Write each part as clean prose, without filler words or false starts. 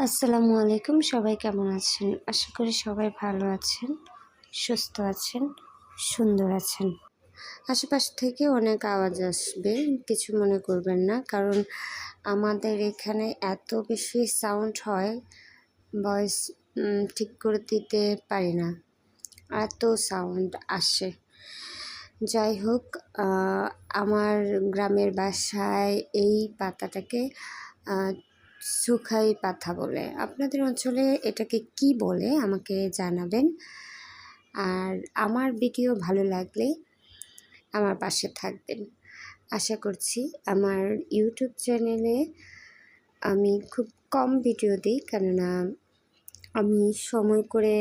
আসসালামু আলাইকুম। সবাই কেমন আছেন? আশা করি সবাই ভালো আছেন, সুস্থ আছেন, সুন্দর আছেন। আশেপাশ থেকে অনেক আওয়াজ আসবে, কিছু মনে করবেন না। কারণ আমাদের এখানে এত বেশি সাউন্ড হয়, ভয়েস ঠিক করে দিতে পারি না, এত সাউন্ড আসে। যাই হোক, আমার গ্রামের বাসায় এই পাতাটাকে সুখাই পাতা বলে। আপনাদের অঞ্চলে এটাকে কি বলে আমাকে জানাবেন। আর আমার ভিডিও ভালো লাগলে আমার পাশে থাকবেন। আশা করছি আমার ইউটিউব চ্যানেলে আমি খুব কম ভিডিও দিই, কেননা আমি সময় করে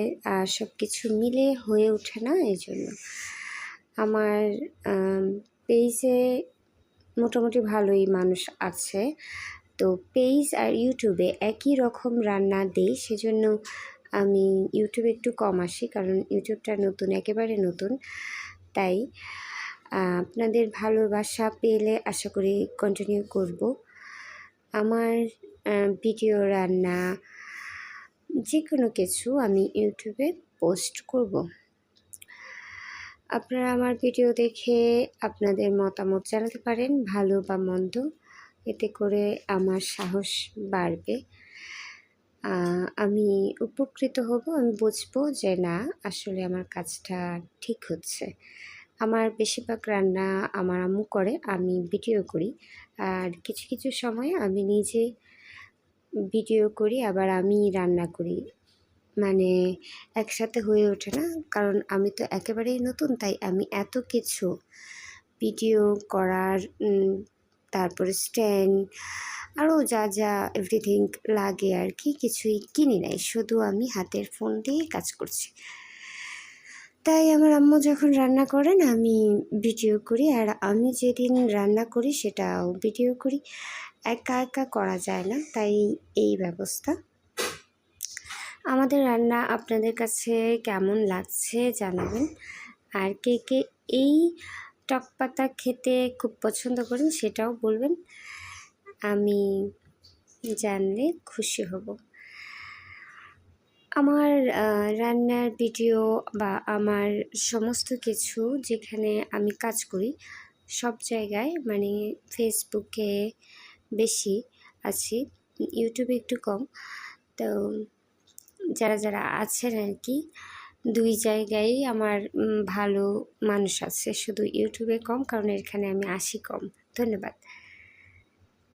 সব কিছু মিলে হয়ে ওঠে না, এই জন্য। আমার পেজে মোটামুটি ভালোই মানুষ আছে, তো পেজ আর ইউটিউবে একই রকম রান্না দিই, সেজন্য আমি ইউটিউবে একটু কম আসি, কারণ ইউটিউবটা নতুন, একেবারে নতুন। তাই আপনাদের ভালোবাসা পেলে আশা করি কন্টিনিউ করব। আমার ভিডিও, রান্না, যে কোনো কিছু আমি ইউটিউবে পোস্ট করব। আপনারা আমার ভিডিও দেখে আপনাদের মতামত জানাতে পারেন, ভালো বা মন্দ। এতে করে আমার সাহস বাড়বে, আমি উপকৃত হব। আমি বুঝবো যে না, আসলে আমার কাজটা ঠিক হচ্ছে। আমার বেশিরভাগ রান্না আমার আম্মু করে, আমি ভিডিও করি। আর কিছু কিছু সময় আমি নিজে ভিডিও করি, আবার আমি রান্না করি। মানে একসাথে হয়ে ওঠে না, কারণ আমি তো একেবারেই নতুন। তাই আমি এত কিছু ভিডিও করার, তারপরে স্ট্যান্ড, আরও যা যা এভরিথিং লাগে আর কি, কিছুই কিনি নাই, শুধু আমি হাতের ফোন দিয়ে কাজ করছি। তাই আমার আম্মু যখন রান্না করেন আমি ভিডিও করি, আর আমি যেদিন রান্না করি সেটাও ভিডিও করি। একা একা করা যায় না, তাই এই ব্যবস্থা। আমাদের রান্না আপনাদের কাছে কেমন লাগছে জানাবেন। আর কে কে এই টক পাতা খেতে খুব পছন্দ করেন সেটাও বলবেন, আমি জানলে খুশি হব। আমার রান্নার ভিডিও বা আমার সমস্ত কিছু যেখানে আমি কাজ করি সব জায়গায়, মানে ফেসবুকে বেশি আছি, ইউটিউবে একটু কম। তো যারা যারা আছেন আর কি, দুই জায়গায় আমার ভালো মানুষ আছে, শুধু ইউটিউবে কম, কারণ এখানে আমি আসি কম। ধন্যবাদ।